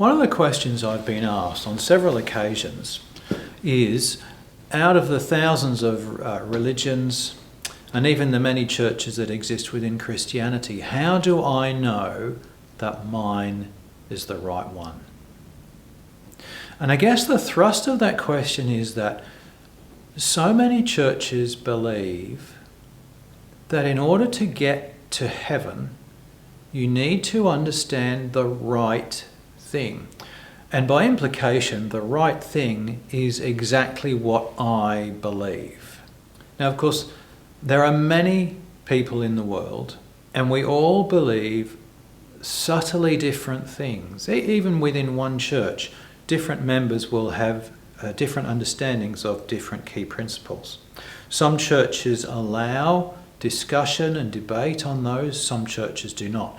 One of the questions I've been asked on several occasions is, out of the thousands of religions and even the many churches that exist within Christianity, how do I know that mine is the right one? And I guess the thrust of that question is that so many churches believe that in order to get to heaven, you need to understand the right thing. And by implication, the right thing is exactly what I believe. Now, of course, there are many people in the world, and we all believe subtly different things. Even within one church, different members will have different understandings of different key principles. Some churches allow discussion and debate on those, some churches do not.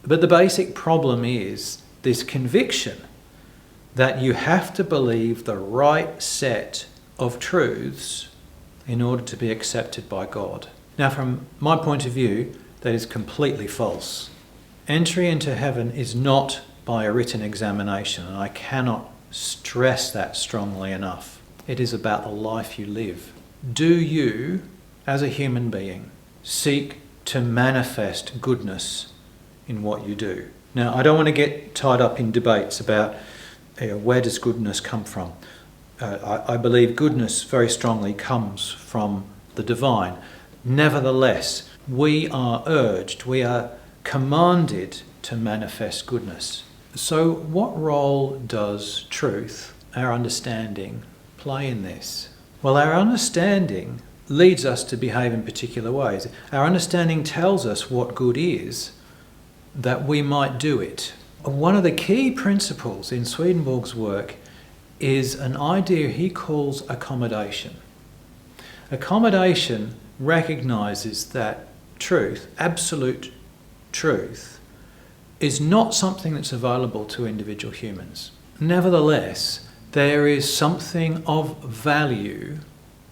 But the basic problem is this conviction that you have to believe the right set of truths in order to be accepted by God. Now, from my point of view, that is completely false. Entry into heaven is not by a written examination, and I cannot stress that strongly enough. It is about the life you live. Do you, as a human being, seek to manifest goodness in what you do? Now, I don't want to get tied up in debates about where does goodness come from. I believe goodness very strongly comes from the divine. Nevertheless, we are urged, we are commanded to manifest goodness. So what role does truth, our understanding, play in this? Well, our understanding leads us to behave in particular ways. Our understanding tells us what good is, that we might do it. One of the key principles in Swedenborg's work is an idea he calls accommodation. Accommodation recognizes that truth, absolute truth, is not something that's available to individual humans. Nevertheless, there is something of value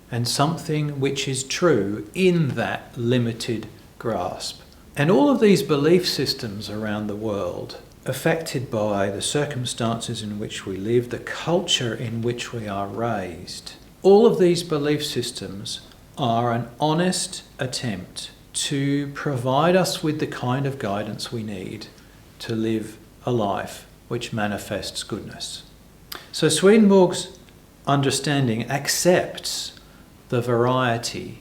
and something which is true in that limited grasp. And all of these belief systems around the world, affected by the circumstances in which we live, the culture in which we are raised, all of these belief systems are an honest attempt to provide us with the kind of guidance we need to live a life which manifests goodness. So Swedenborg's understanding accepts the variety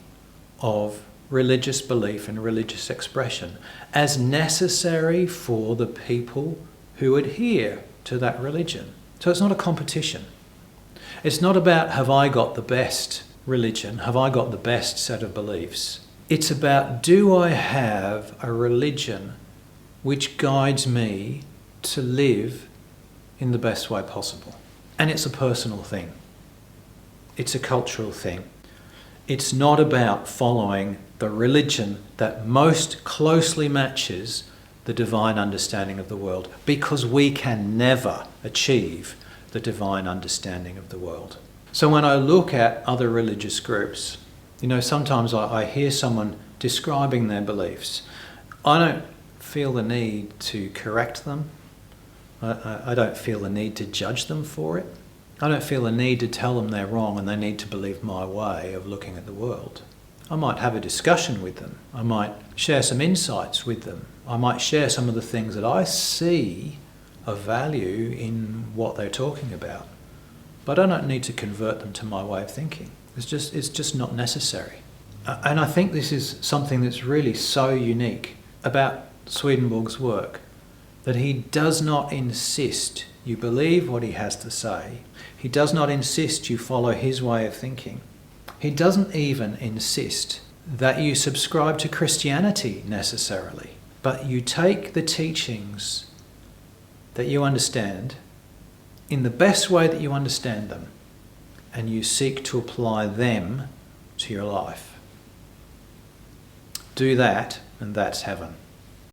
of religious belief and religious expression as necessary for the people who adhere to that religion. So it's not a competition. It's not about, have I got the best religion? Have I got the best set of beliefs? It's about, do I have a religion which guides me to live in the best way possible? And it's a personal thing. It's a cultural thing. It's not about following the religion that most closely matches the divine understanding of the world, because we can never achieve the divine understanding of the world. So when I look at other religious groups, sometimes I hear someone describing their beliefs. I don't feel the need to correct them. I don't feel the need to judge them for it. I don't feel the need to tell them they're wrong and they need to believe my way of looking at the world. I might have a discussion with them. I might share some insights with them. I might share some of the things that I see of value in what they're talking about. But I don't need to convert them to my way of thinking. It's just not necessary. And I think this is something that's really so unique about Swedenborg's work, that he does not insist you believe what he has to say. He does not insist you follow his way of thinking. He doesn't even insist that you subscribe to Christianity necessarily, but you take the teachings that you understand in the best way that you understand them, and you seek to apply them to your life. Do that, and that's heaven.